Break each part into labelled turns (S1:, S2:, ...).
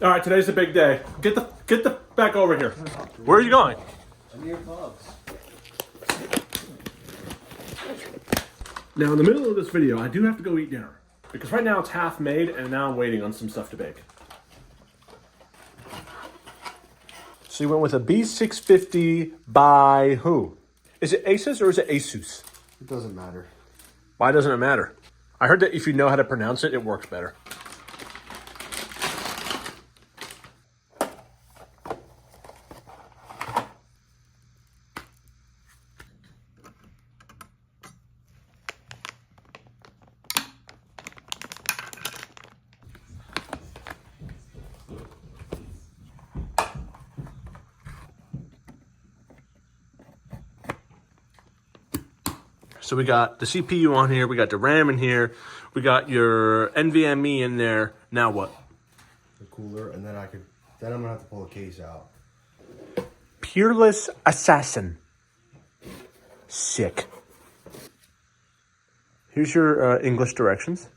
S1: All right, today's a big day. Get the back over here. Where are you going?
S2: I'm near Bob's.
S1: Now, in the middle of this video, I do have to go eat dinner. Because right now it's half made, and now I'm waiting on some stuff to bake. So you went with a B650 by who? Is it Asus or is it Asus?
S2: It doesn't matter.
S1: Why doesn't it matter? I heard that if you know how to pronounce it, it works better. So we got the CPU on here, we got the RAM in here, we got your NVMe in there. Now what?
S2: The cooler, and then I'm gonna have to pull a case out.
S1: Peerless Assassin. Sick. Here's your English directions.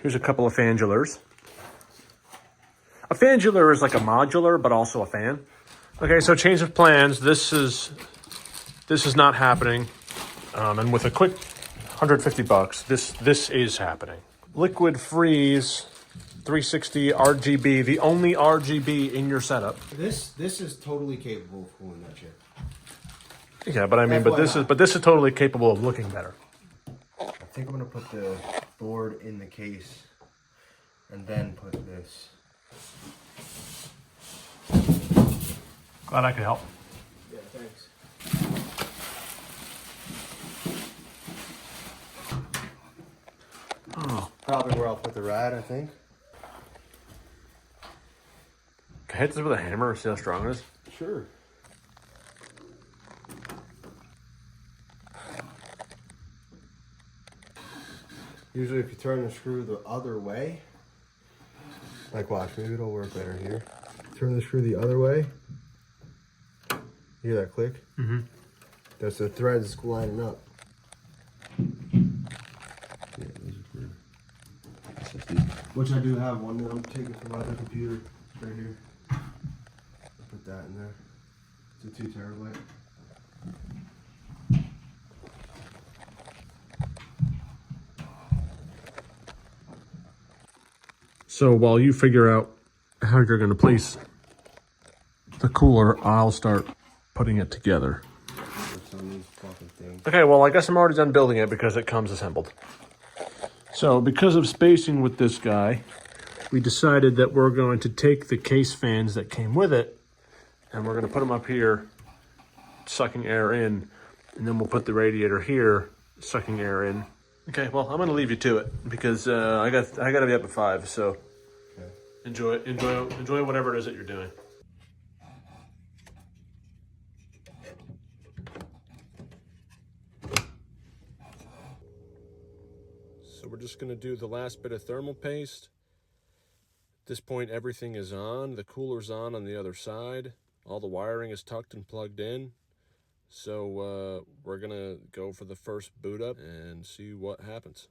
S1: Here's a couple of fangulars. A fangular is like a modular, but also a fan. Okay, so change of plans. This is not happening. And with a quick 150 bucks, this is happening. Liquid freeze, 360 RGB, the only RGB in your setup.
S2: This is totally capable of cooling that chip.
S1: Yeah, but I mean, but this is totally capable of looking better.
S2: I think I'm gonna put the board in the case and then put this.
S1: Glad I could help.
S2: Yeah, thanks.
S1: Oh.
S2: Probably where I'll put the rad, I think.
S1: Can I hit this with a hammer and see how strong it is?
S2: Sure. Usually if you turn the screw the other way, like watch, maybe it'll work better here. Turn the screw the other way. You hear that click?
S1: Mm-hmm.
S2: That's the threads lining up. Yeah, those are pretty. Which I do have one that I'm taking from my other computer right here. Put that in there. It's a 2 terabyte.
S1: So while you figure out how you're going to place the cooler, I'll start putting it together.
S2: Some of these fucking things.
S1: Okay, well, I guess I'm already done building it because it comes assembled. So because of spacing with this guy, we decided that we're going to take the case fans that came with it and we're going to put them up here, sucking air in, and then we'll put the radiator here, sucking air in. Okay, well, I'm going to leave you to it because I got to be up at 5, so
S2: Okay.
S1: enjoy whatever it is that you're doing. So we're just going to do the last bit of thermal paste. At this point, everything is on. The cooler's on the other side. All the wiring is tucked and plugged in. So we're going to go for the first boot up and see what happens.